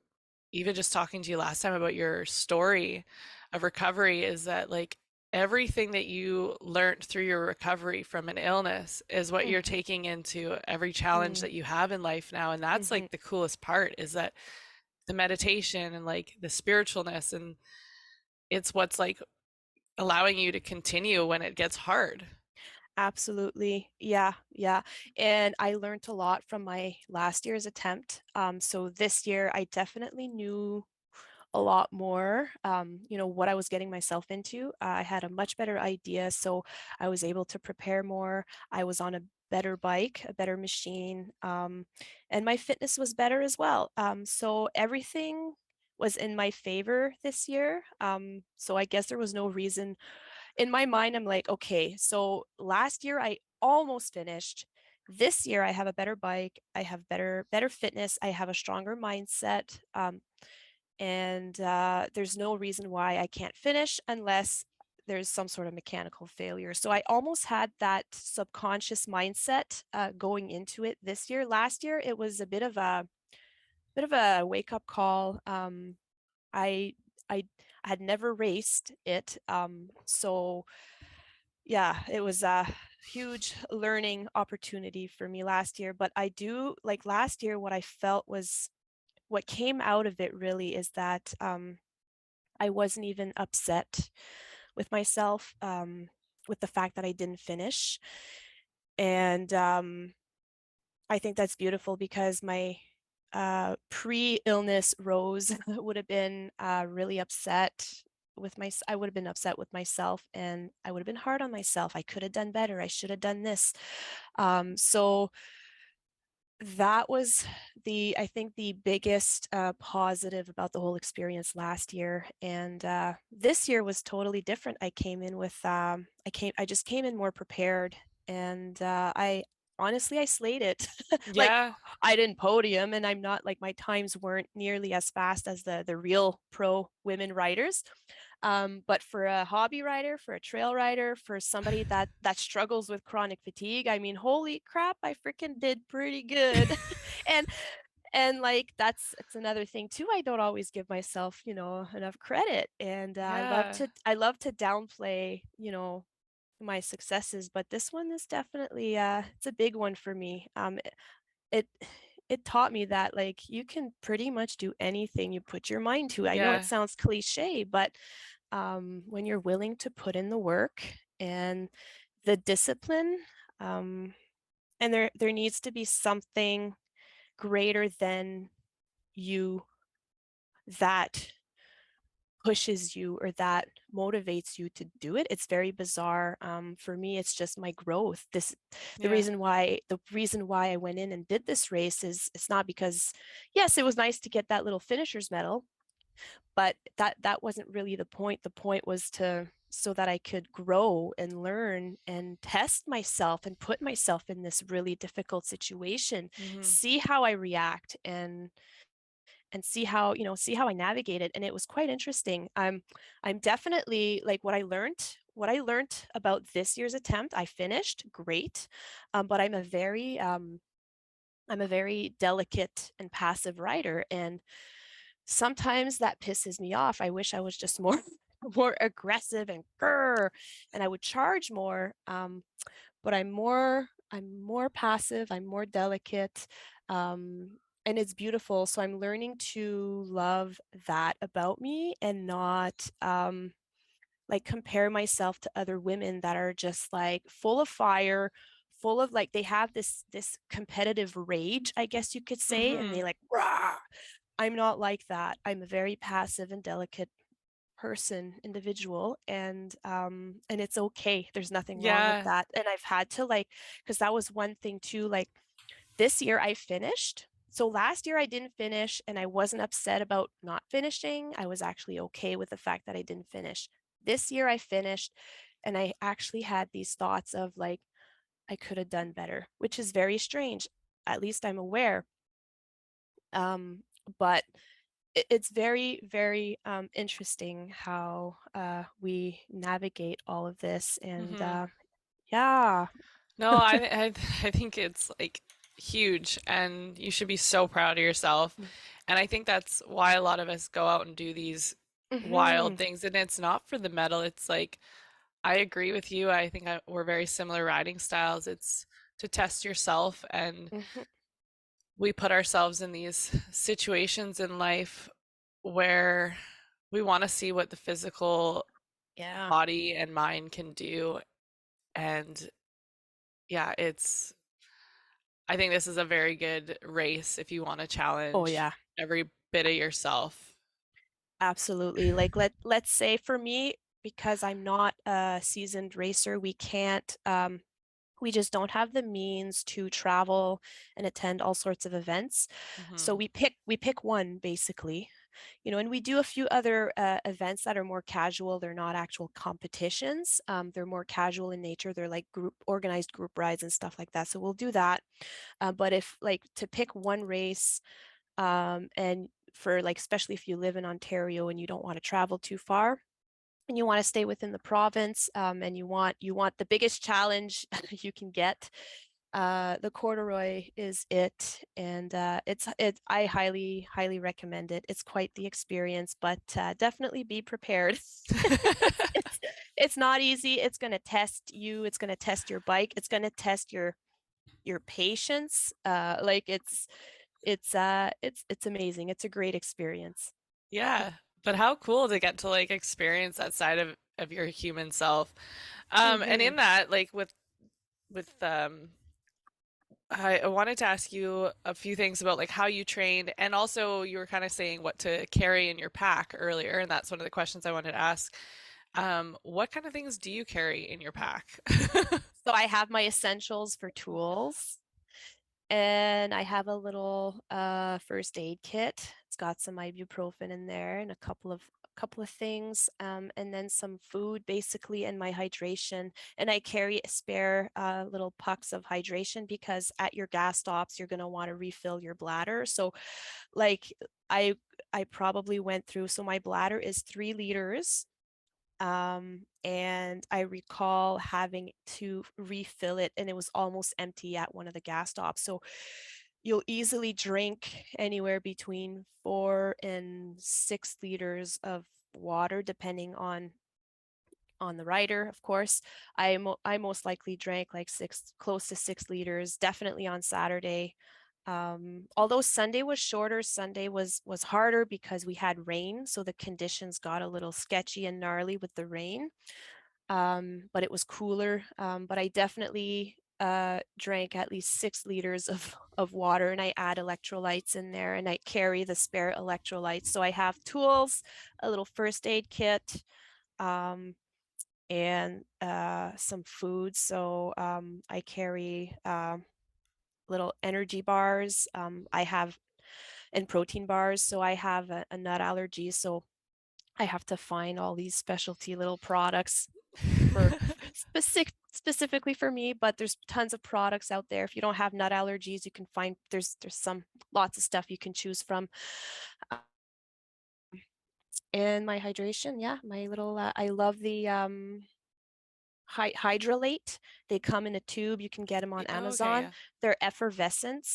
even just talking to you last time about your story of recovery is that like everything that you learned through your recovery from an illness is what you're Mhm. taking into every challenge Mm. that you have in life now. And that's Mhm. like the coolest part is that the meditation and like the spiritualness and it's what's like allowing you to continue when it gets hard. Absolutely. Yeah, yeah. And I learned a lot from my last year's attempt. So this year I definitely knew a lot more, what I was getting myself into. I had a much better idea, so I was able to prepare more. I was on a better bike, a better machine, and my fitness was better as well. So everything was in my favor this year. So I guess there was no reason in my mind. I'm like, okay, so last year I almost finished. This year I have a better bike, I have better fitness, I have a stronger mindset. And there's no reason why I can't finish unless there's some sort of mechanical failure. So I almost had that subconscious mindset going into it this year. Last year, it was a bit of a wake up call. I I had never raced it, so yeah, it was a huge learning opportunity for me last year. But I do like last year. What I felt was what came out of it really is that I wasn't even upset with myself, with the fact that I didn't finish. And I think that's beautiful because my pre-illness Rose would have been really upset I would have been upset with myself and I would have been hard on myself. I could have done better. I should have done this. So that was I think the biggest positive about the whole experience last year. And this year was totally different. I just came in more prepared, and I honestly I slayed it. Like Yeah. I didn't podium, and I'm not like my times weren't nearly as fast as the real pro women riders. But for a hobby rider, for a trail rider, for somebody that struggles with chronic fatigue, I mean, holy crap, I freaking did pretty good. and and like it's another thing too. I don't always give myself, enough credit. And Yeah. I love to downplay, my successes, but this one is definitely it's a big one for me. It it taught me that like you can pretty much do anything you put your mind to. I know it Yeah. sounds cliche, but when you're willing to put in the work and the discipline, um, and there needs to be something greater than you that pushes you or that motivates you to do it. It's very bizarre. For me, it's just my growth. Yeah. The reason why I went in and did this race is it's not because, yes, it was nice to get that little finisher's medal, but that wasn't really the point. The point was to so that I could grow and learn and test myself and put myself in this really difficult situation, Hmm. see how I react and see how, see how I navigate it. And it was quite interesting. I'm definitely like what I learned about this year's attempt, I finished great. But I'm a very delicate and passive writer, and sometimes that pisses me off. I wish I was just more more aggressive and grr, and I would charge more. But I'm more passive. I'm more delicate, and it's beautiful. So I'm learning to love that about me and not like compare myself to other women that are just like full of fire, full of like they have this competitive rage, I guess you could say, and they Hmm. like rah. I'm not like that. I'm a very passive and delicate person, individual, and it's okay. There's nothing wrong with Yeah. that. And I've had to like, because that was one thing too, like this year I finished. So last year I didn't finish and I wasn't upset about not finishing. I was actually okay with the fact that I didn't finish. This year I finished and I actually had these thoughts of like, I could have done better, which is very strange. At least I'm aware. Um, but it's very, very interesting how we navigate all of this. And Hmm. yeah. No, I think it's like huge, and you should be so proud of yourself. And I think that's why a lot of us go out and do these Hmm. wild things, and it's not for the medal. It's like I agree with you. I think we're very similar riding styles. It's to test yourself, and Hmm. we put ourselves in these situations in life where we want to see what the physical Yeah. body and mind can do. And yeah, I think this is a very good race if you want to Oh challenge yeah. every bit of yourself. Absolutely. Like let's say for me, because I'm not a seasoned racer, we just don't have the means to travel and attend all sorts of events. So Hmm. we pick one basically, and we do a few other events that are more casual. They're not actual competitions. They're more casual in nature. They're like organized group rides and stuff like that. So we'll do that. But if like to pick one race, and for like, especially if you live in Ontario and you don't want to travel too far and you want to stay within the province, and you want the biggest challenge you can get, the Corduroy is it, and I highly recommend it. It's quite the experience, but definitely be prepared. it's it's not easy. It's going to test you. It's going to test your bike. It's going to test your patience. Like it's amazing. It's a great experience. Yeah, but how cool to get to like experience that side of your human self. And Hmm. in that, like with I wanted to ask you a few things about like how you trained, and also you were kind of saying what to carry in your pack earlier, and that's one of the questions I wanted to ask. What kind of things do you carry in your pack? So I have my essentials for tools, and I have a little first aid kit. It's got some ibuprofen in there and a couple of things, and then some food basically, and my hydration. And I carry a spare little pucks of hydration because at your gas stops you're going to want to refill your bladder. So like I I probably went through, so my bladder is 3 liters, and I recall having to refill it, and it was almost empty at one of the gas stops. So you'll easily drink anywhere between 4 and 6 liters of water, depending on the rider, of course. I most likely drank like close to 6 liters, definitely on Saturday. Although Sunday was shorter, Sunday was harder because we had rain, so the conditions got a little sketchy and gnarly with the rain. But it was cooler. But I definitely drank at least 6 liters of water, and I add electrolytes in there, and I carry the spare electrolytes. So I have tools, a little first aid kit, um, and some food. So I carry little energy bars. I have and protein bars. So I have a nut allergy. So I have to find all these specialty little products for specifically for me, but there's tons of products out there. If you don't have nut allergies, you can find there's some lots of stuff you can choose from. And my hydration, yeah, my little I love the hydrolate. They come in a tube. You can get them on Oh, okay, Amazon. yeah. They're effervescent.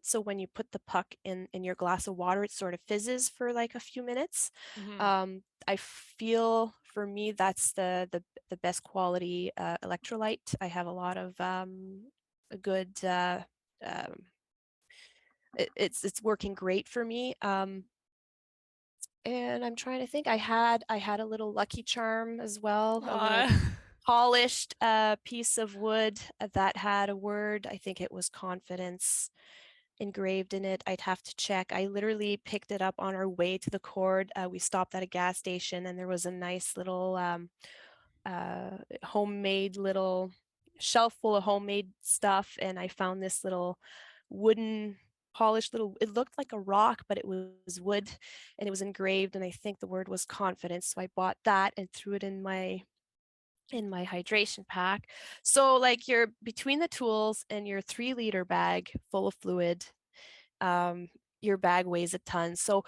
So when you put the puck in your glass of water, it sort of fizzes for like a few minutes. Hmm. I feel for me that's the best quality electrolyte. I have a lot of a good um, it's working great for me. And I'm trying to think. I had a little Lucky Charm as well, a little Aw. polished piece of wood that had a word. I think it was confidence engraved in it. I'd have to check. I literally picked it up on our way to the cord. We stopped at a gas station and there was a nice little homemade little shelf full of homemade stuff. And I found this little wooden polished little, it looked like a rock, but it was wood and it was engraved. And I think the word was confidence. So I bought that and threw it in my hydration pack. So like you're between the tools and your 3 liter bag full of fluid, um, your bag weighs a ton. So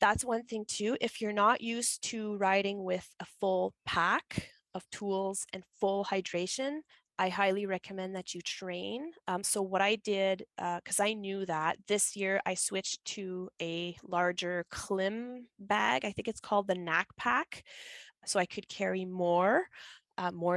that's one thing too. If you're not used to riding with a full pack of tools and full hydration, I highly recommend that you train. So what I did, because I knew that this year I switched to a larger Klim bag. I think it's called the Knack pack, so I could carry more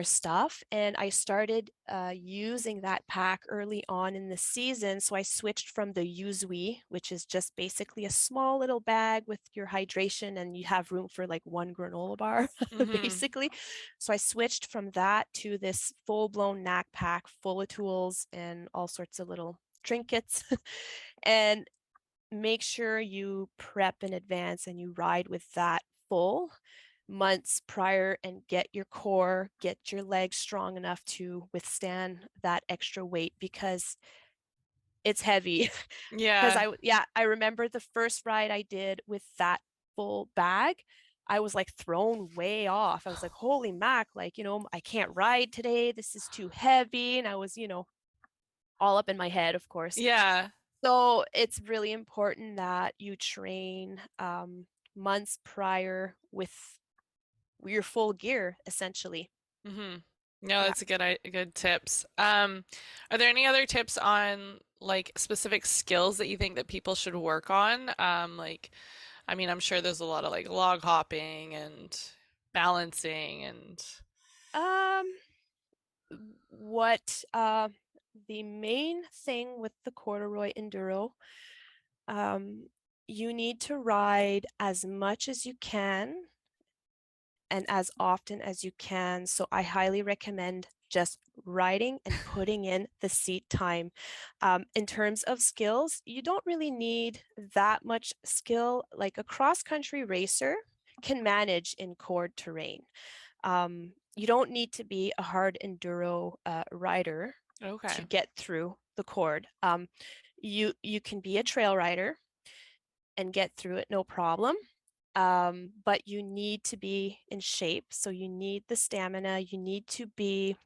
stuff. And I started using that pack early on in the season. So I switched from the Yuzui, which is just basically a small little bag with your hydration and you have room for like 1 granola bar, Hmm. basically. So I switched from that to this full-blown knack pack full of tools and all sorts of little trinkets. And make sure you prep in advance and you ride with that full months prior and get your core, get your legs strong enough to withstand that extra weight because it's heavy. Because Yeah. I remember the first ride I did with that full bag. I was like thrown way off. I was like, holy mac, like, I can't ride today. This is too heavy. And I was, all up in my head, of course. Yeah. So it's really important that you train months prior with your full gear, essentially. Hmm. No, Yeah. that's a good tips. Are there any other tips on like specific skills that you think that people should work on? Like, I mean, I'm sure there's a lot of like log hopping and balancing and Um, what the main thing with the Corduroy Enduro, um, you need to ride as much as you can and as often as you can. So I highly recommend just riding and putting in the seat time. In terms of skills, you don't really need that much skill. Like a cross-country racer can manage in cord terrain. You don't need to be a hard enduro rider to okay. get through the cord. You can be a trail rider and get through it no problem. But you need to be in shape. So you need the stamina. You need to be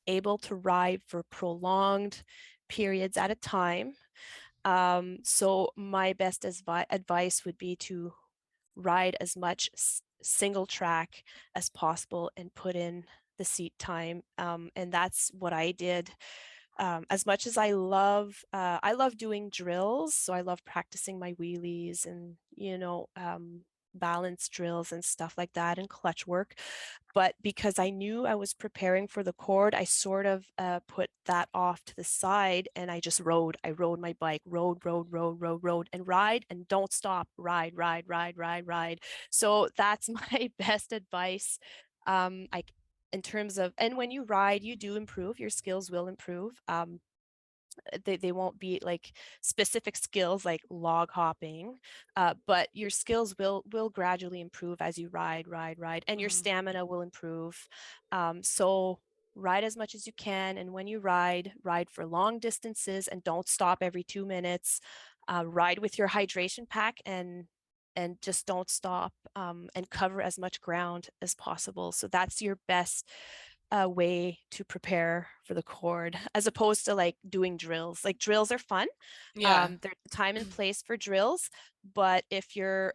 able to ride for prolonged periods at a time. So my best advice would be to ride as much single track as possible and put in the seat time. And that's what I did. As much as I love doing drills. So I love practicing my wheelies and, balance drills and stuff like that and clutch work. But because I knew I was preparing for the cord, I sort of put that off to the side and I just rode. I rode my bike, rode, and ride and don't stop. Ride. So that's my best advice. I in terms of, and when you ride, you do improve, your skills will improve. They won't be like specific skills like log hopping, but your skills will gradually improve as you ride, and your Hmm. stamina will improve. So ride as much as you can, and when you ride for long distances and don't stop every 2 minutes. Ride with your hydration pack and just don't stop, and cover as much ground as possible. So that's your best way to prepare for the cord, as opposed to like doing drills. Like drills are fun. Yeah. There's a time and place for drills, but if your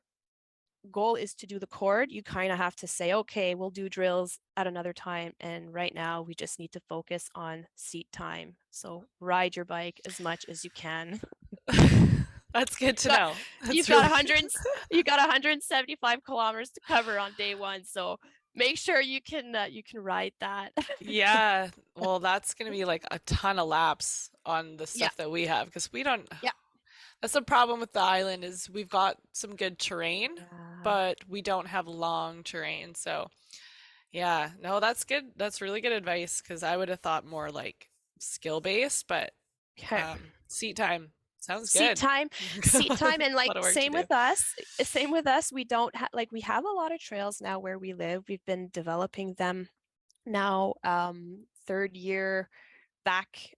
goal is to do the cord, you kind of have to say, okay, we'll do drills at another time. And right now we just need to focus on seat time. So ride your bike as much as you can. That's good to Got know. you've That's got really 100 you got 175 kilometers to cover on day one. So make sure you can ride that. Yeah. Well, that's going to be like a ton of laps on the Yeah, stuff that we have because we don't. yeah. That's the problem with the island is we've got some good terrain, Yeah. but we don't have long terrain. So, yeah. No, that's good. That's really good advice because I would have thought more like skill based, but Okay. seat time sounds Seat good. time, seat A time, and like lot of work to same do. with us. Same with us. We don't have like we have a lot of trails now where we live. We've been developing them now, third year back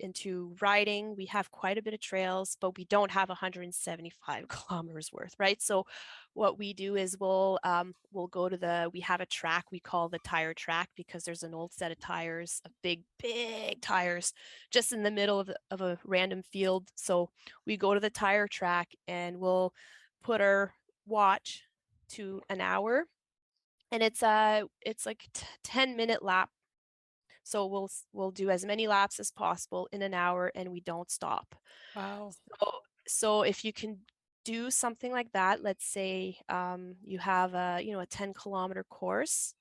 into riding. We have quite a bit of trails, but we don't have 175 kilometers worth, right? So what we do is we'll go to we have a track we call the tire track, because there's an old set of tires, a big tires, just in the middle of a random field. So we go to the tire track and we'll put our watch to an hour, and it's like 10-minute lap. So we'll do as many laps as possible in an hour, and we don't stop. Wow. So if you can do something like that, let's say you have a 10-kilometer course,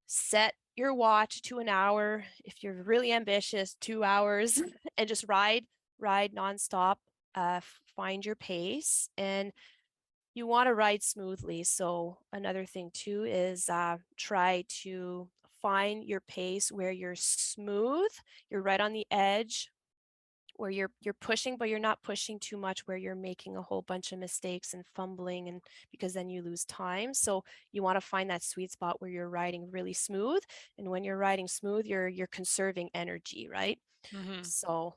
set your watch to an hour. If you're really ambitious, 2 hours, and just ride nonstop. Find your pace, and you want to ride smoothly. So another thing too is try to find your pace where you're smooth, you're right on the edge, where you're pushing, but you're not pushing too much, where you're making a whole bunch of mistakes and fumbling, and because then you lose time. So you want to find that sweet spot where you're riding really smooth. And when you're riding smooth, you're conserving energy, right? Hmm. So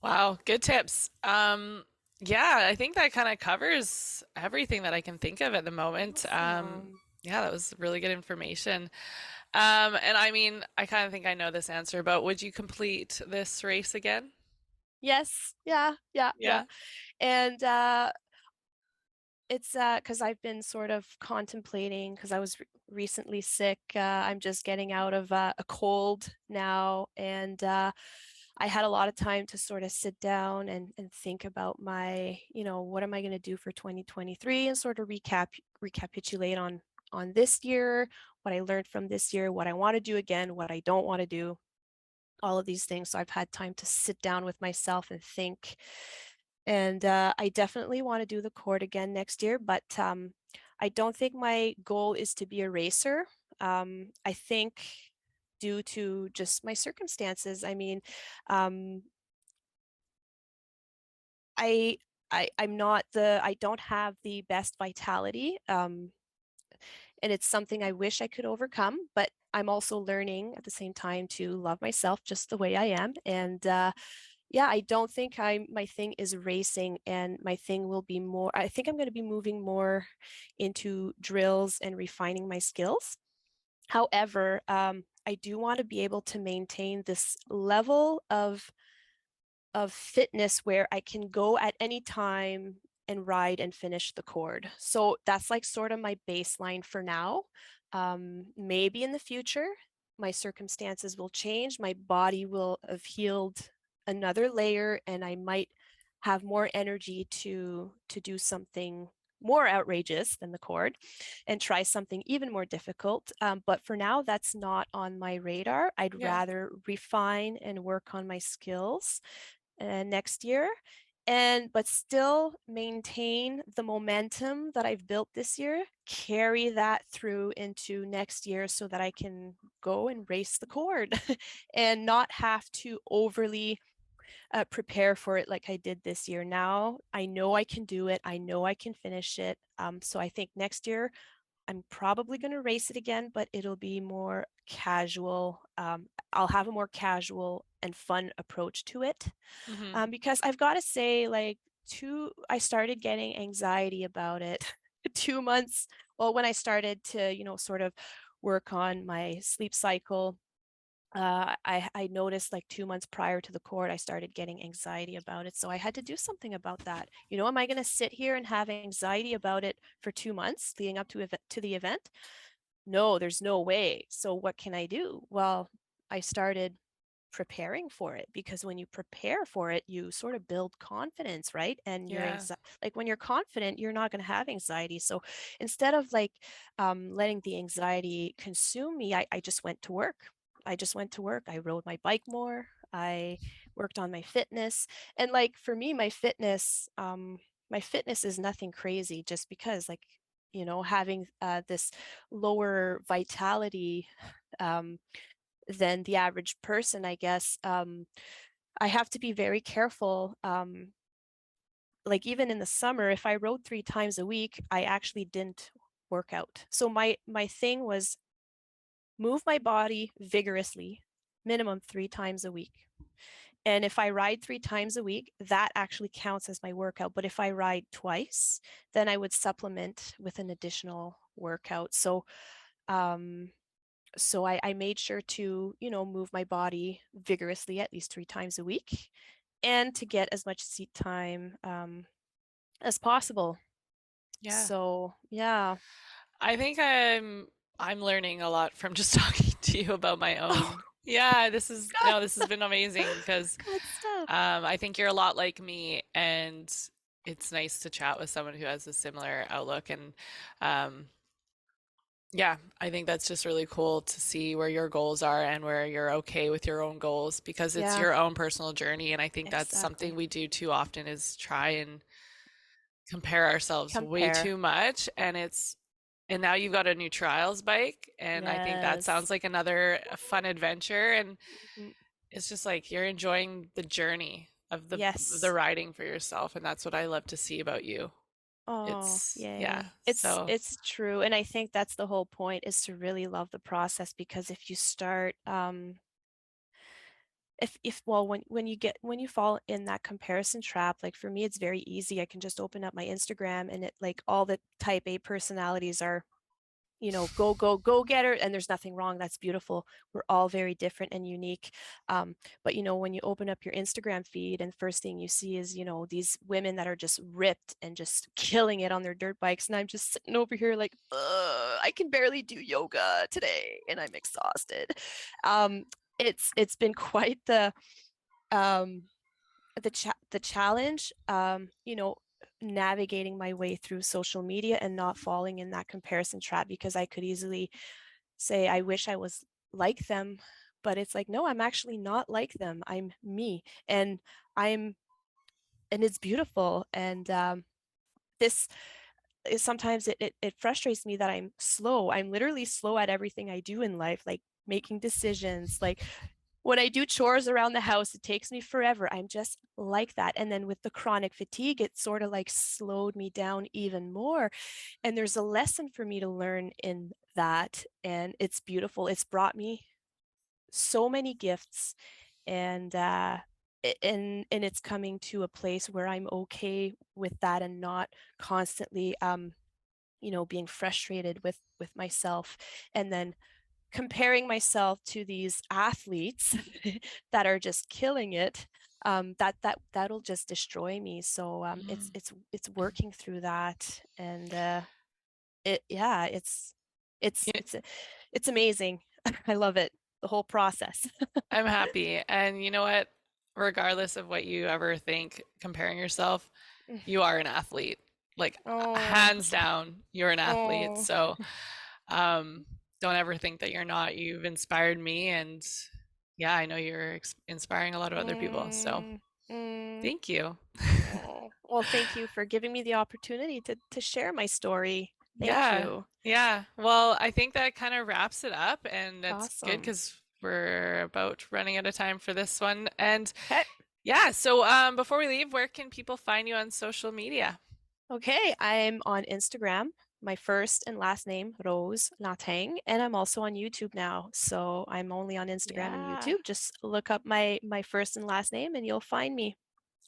Wow, good tips. Yeah, I think that kind of covers everything that I can think of at the moment. awesome. Yeah, that was really good information. And I mean, I kind of think I know this answer, but would you complete this race again? Yes, yeah. Yeah. And it's because I've been sort of contemplating, because I was recently sick. I'm just getting out of a cold now, and I had a lot of time to sort of sit down and think about what am I going to do for 2023, and sort of recapitulate on this year, what I learned from this year, what I want to do again, what I don't want to do, all of these things. So I've had time to sit down with myself and think. And I definitely want to do the court again next year, but I don't think my goal is to be a racer. I think due to just my circumstances, I mean, um, I, I don't have the best vitality. And it's something I wish I could overcome, but I'm also learning at the same time to love myself just the way I am. And yeah, I don't think my thing is racing, and my thing will be more, I think I'm going to be moving more into drills and refining my skills. However, I do want to be able to maintain this level of fitness where I can go at any time and ride and finish the cord. So that's like sort of my baseline for now. Maybe in the future, my circumstances will change. My body will have healed another layer, and I might have more energy to do something more outrageous than the cord and try something even more difficult. But for now, that's not on my radar. I'd Yeah. rather refine and work on my skills next year, and but still maintain the momentum that I've built this year, carry that through into next year, so that I can go and race the cord and not have to overly prepare for it like I did this year. Now I know I can do it, I know I can finish it. So I think next year I'm probably going to race it again, but it'll be more casual. I'll have a more casual and fun approach to it, Hmm. because I've got to say, like, I started getting anxiety about it 2 months. Well, when I started to, sort of work on my sleep cycle, I noticed like 2 months prior to the court, I started getting anxiety about it. So I had to do something about that. Am I going to sit here and have anxiety about it for 2 months leading up to the event? No, there's no way. So what can I do? Well, I started preparing for it, because when you prepare for it, you sort of build confidence, right? And Yeah. like when you're confident, you're not going to have anxiety. So instead of like letting the anxiety consume me, I just went to work. I just went to work. I rode my bike more. I worked on my fitness. And like for me, my fitness is nothing crazy, just because like, having this lower vitality um, than the average person, I guess. I have to be very careful. Like even in the summer, if I rode 3 times a week, I actually didn't work out. So my thing was move my body vigorously, minimum 3 times a week. And if I ride 3 times a week, that actually counts as my workout. But if I ride twice, then I would supplement with an additional workout. Um, so I made sure to, move my body vigorously at least 3 times a week, and to get as much seat time as possible. Yeah. So yeah. I think I'm learning a lot from just talking to you about my Oh, own. Yeah, this is no, this has God, been amazing because God stuff. I think you're a lot like me, and it's nice to chat with someone who has a similar outlook. And um, yeah, I think that's just really cool to see where your goals are and where you're okay with your own goals because it's Yeah, your own personal journey. And I think that's something exactly. we do too often is try and compare ourselves way Compare. too much. And now you've got a new trials bike, and I think that sounds Yes. like another fun adventure. And Mhm. it's just like you're enjoying the journey of the Yes. riding for yourself, and that's what I love to see about you. Oh, It's yeah, yay. so It's true. And I think that's the whole point, is to really love the process, because if you start if well when you fall in that comparison trap, like for me it's very easy. I can just open up my Instagram, and it like all the type A personalities are, go getter, and there's nothing wrong. That's beautiful. We're all very different and unique. But when you open up your Instagram feed, and first thing you see is, these women that are just ripped and just killing it on their dirt bikes, and I'm just sitting over here like, I can barely do yoga today and I'm exhausted. It's been quite um the challenge, navigating my way through social media and not falling in that comparison trap, because I could easily say I wish I was like them, but it's like, no, I'm actually not like them. I'm me, and I'm and it's beautiful. And this sometimes it frustrates me that I'm slow. I'm literally slow at everything I do in life, like making decisions. Like when I do chores around the house, it takes me forever. I'm just like that. And then with the chronic fatigue, it sort of like slowed me down even more. And there's a lesson for me to learn in that. And it's beautiful. It's brought me so many gifts. And and it's coming to a place where I'm okay with that, and not constantly being frustrated with myself, and then comparing myself to these athletes that are just killing it. That'll just destroy me. So mm. it's working through that. And it yeah it's Yeah, it's it's amazing. I love it, the whole process. I'm happy. And you know what? Regardless of what you ever think, comparing yourself, you are an athlete. Like Oh, hands down, you're an athlete. oh. So um, don't ever think that you're not. You've inspired me, and yeah, I know you're inspiring a lot of other people. So Mm, mm. thank you. Oh, well, thank you for giving me the opportunity to share my story. Thank Yeah, you. yeah. Well, I think that kind of wraps it up, and that's good Awesome. because we're about running out of time for this one. And Okay. yeah, so before we leave, where can people find you on social media? Okay. I'm on Instagram, my first and last name, Rose Latang, and I'm also on YouTube now. So I'm only on Instagram and Yeah. YouTube. Just look up my first and last name and you'll find me.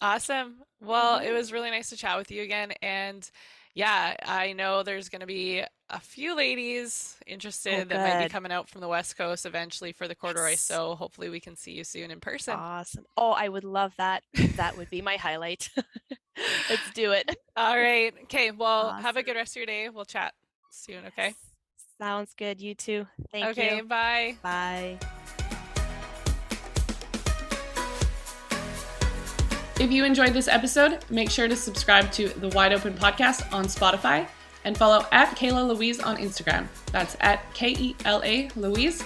Awesome. Well, it Mhm. was really nice to chat with you again. And yeah, I know there's going to be a few ladies Oh, interested that might be good. coming out from the West Coast eventually for the corduroy. Yes. So hopefully we can see you soon in person. Awesome. Oh, I would love that. That would be my highlight. Let's do it. All right. Okay. Well, have a good Awesome. rest of your day. We'll chat soon. Okay. Yes. Sounds good. You too. Thank Okay. you. Bye. Bye. If you enjoyed this episode, make sure to subscribe to the Wide Open Podcast on Spotify and follow at Kayla Louise on Instagram. That's at KELA Louise,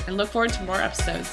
and look forward to more episodes.